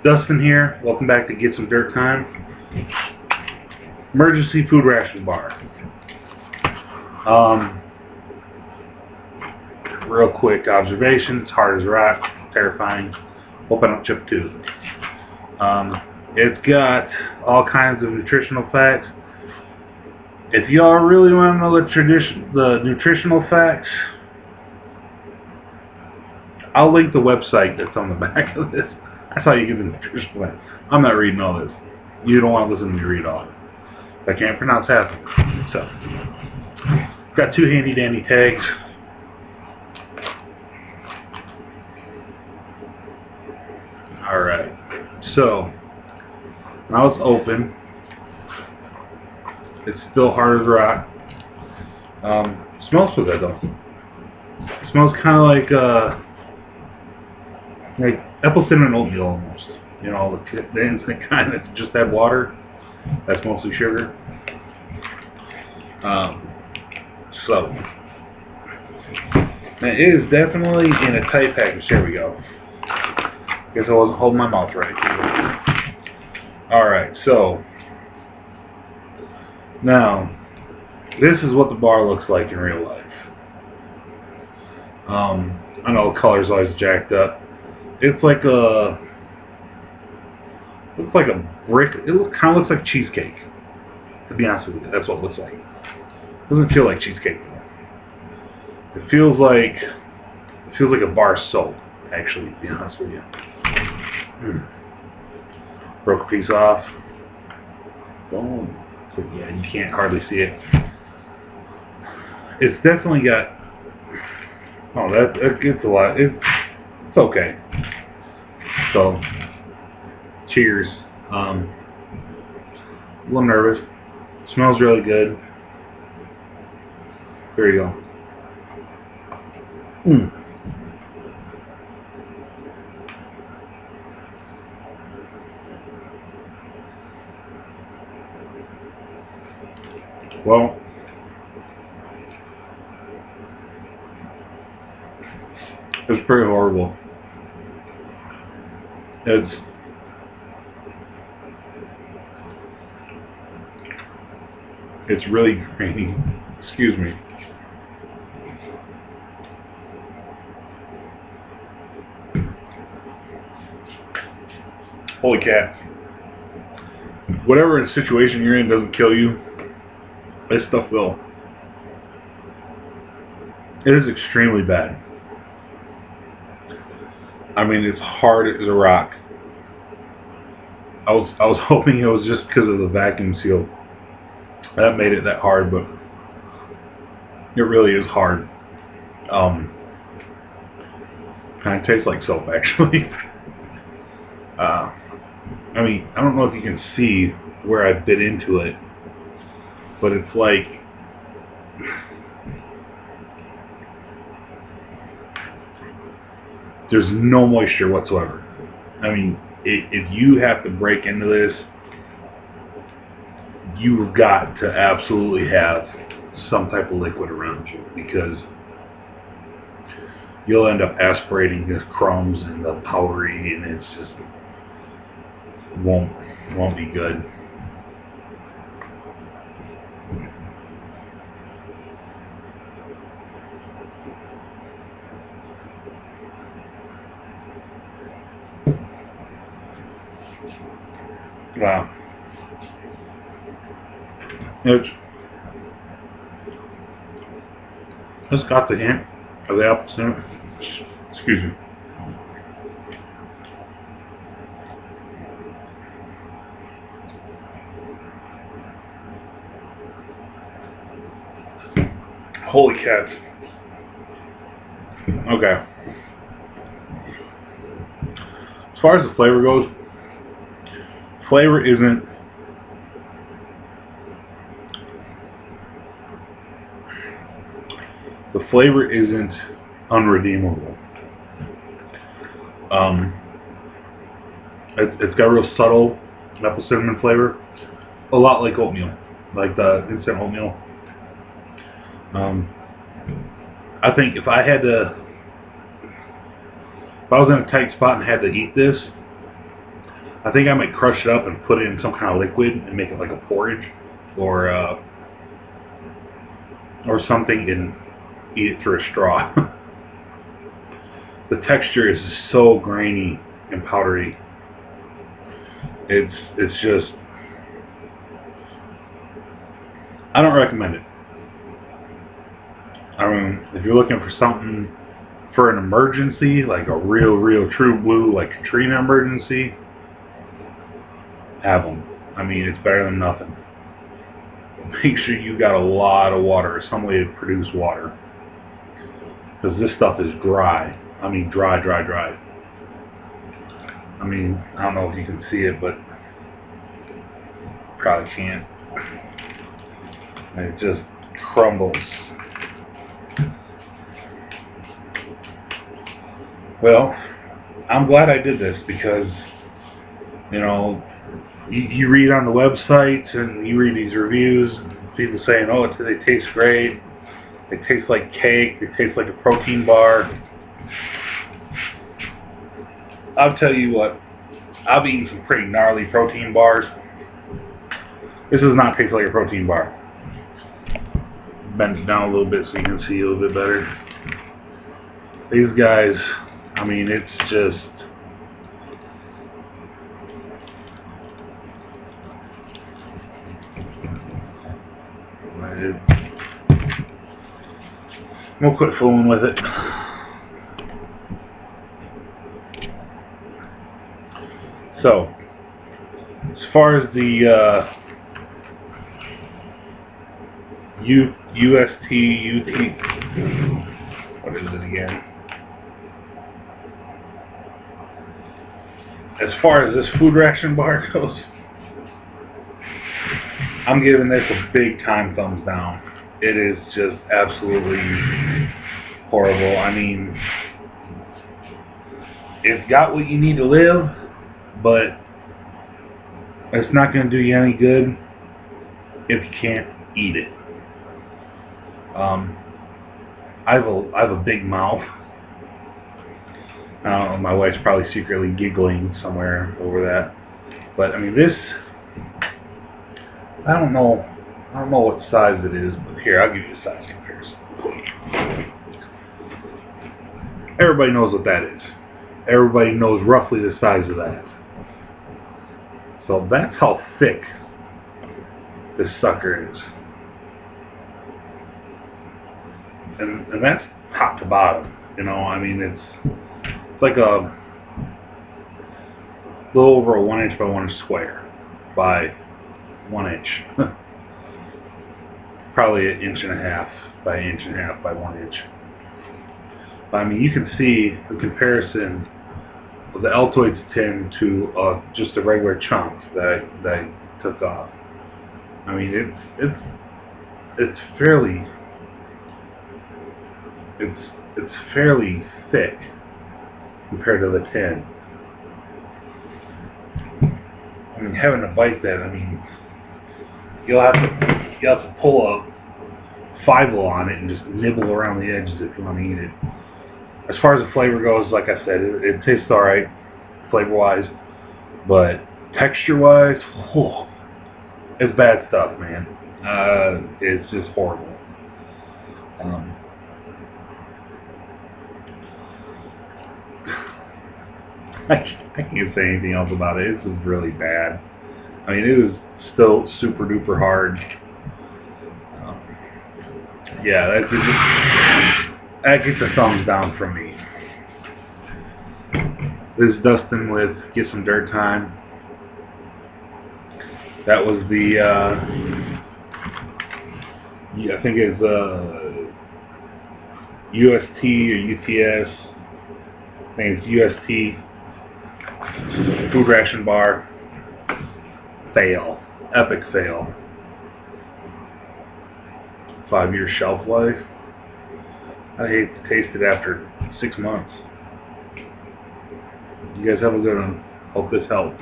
Dustin here. Welcome back to Get Some Dirt Time. Emergency food ration bar. Real quick observation. It's hard as rock. Terrifying. Hope I don't chip a tooth. It's got all kinds of nutritional facts. If y'all really want to know the nutritional facts, I'll link the website that's on the back of this. That's how you get the nutritional facts. I'm not reading all this. You don't want to listen to me read all it. I can't pronounce half of it. So, got two handy dandy tags. Alright, so now it's open. It's still hard as rock. Smells so good though. It smells kind of like apple cinnamon oatmeal almost. You know, the instant kind that just had water. That's mostly sugar. So it is definitely in a tight package. There we go. Guess I wasn't holding my mouth right. Alright, so now this is what the bar looks like in real life. I know the color's always jacked up. It's like a brick. It kind of looks like cheesecake. To be honest with you, that's what it looks like. It doesn't feel like cheesecake though. It feels like a bar of soap, actually, to be honest with you. Broke a piece off. Boom. So yeah, you can't hardly see it. It's definitely got. Oh, that gets a lot. It's okay. So, cheers. A little nervous. Smells really good. There you go. Well, it's pretty horrible. It's really grainy. Excuse me. Holy cat. Whatever situation you're in doesn't kill you, this stuff will. It is extremely bad. I mean, it's hard as a rock. I was hoping it was just because of the vacuum seal that made it that hard, but it really is hard. Kind of tastes like soap, actually. I mean, I don't know if you can see where I bit into it, but it's like there's no moisture whatsoever. I mean, if you have to break into this, you've got to absolutely have some type of liquid around you, because you'll end up aspirating the crumbs and the powdery, and it's just won't be good. Wow. It's got the hint of the apple cinnamon. Excuse me. Holy cats. Okay. As far as the flavor goes, flavor isn't unredeemable. It's got a real subtle apple cinnamon flavor, a lot like oatmeal, like the instant oatmeal. I think if I was in a tight spot and had to eat this, I think I might crush it up and put it in some kind of liquid and make it like a porridge or something and eat it through a straw. The texture is so grainy and powdery. It's just, I don't recommend it. I mean, if you're looking for something for an emergency, like a real true blue, like Katrina emergency, have them. I mean, it's better than nothing. Make sure you got a lot of water, some way to produce water, because this stuff is dry. I mean, dry. I mean, I don't know if you can see it, but probably can't. And it just crumbles. Well, I'm glad I did this because, you know, you read on the websites and you read these reviews, people saying, oh, they taste great, they taste like cake, they taste like a protein bar. I'll tell you what, I've eaten some pretty gnarly protein bars. This does not taste like a protein bar. Bend it down a little bit so you can see a little bit better. These guys, I mean, it's just, we'll quit fooling with it. So, as far as the U.S.T, what is it again? As far as this food ration bar goes, I'm giving this a big time thumbs down. It is just absolutely horrible. I mean, it's got what you need to live, but it's not going to do you any good if you can't eat it. I have a big mouth. I don't know, my wife's probably secretly giggling somewhere over that. But I mean, this, I don't know what size it is, but here, I'll give you a size comparison. Everybody knows what that is. Everybody knows roughly the size of that. So that's how thick this sucker is. And that's top to bottom. You know, I mean, it's like a little over a 1 inch by 1 inch square by 1 inch. Probably an inch and a half by an inch and a half by 1 inch. But I mean, you can see the comparison of the Altoids tin to just a regular chunk that I took off. I mean, it's fairly thick compared to the tin. I mean, having to bite that, I mean, you'll have to pull a 5-0 on it and just nibble around the edges if you want to eat it. As far as the flavor goes, like I said, it tastes alright, flavor-wise, but texture-wise, it's bad stuff, man. It's just horrible. I can't say anything else about it. This is really bad. I mean, it was still super duper hard. Yeah, that gets a thumbs down from me. This is Dustin with Get Some Dirt Time. That was the I think it's U.S.T or U.T.S. I think it's U.S.T food ration bar fail, epic fail. 5-year shelf life. I hate to taste it after 6 months. You guys have a good one. Hope this helped.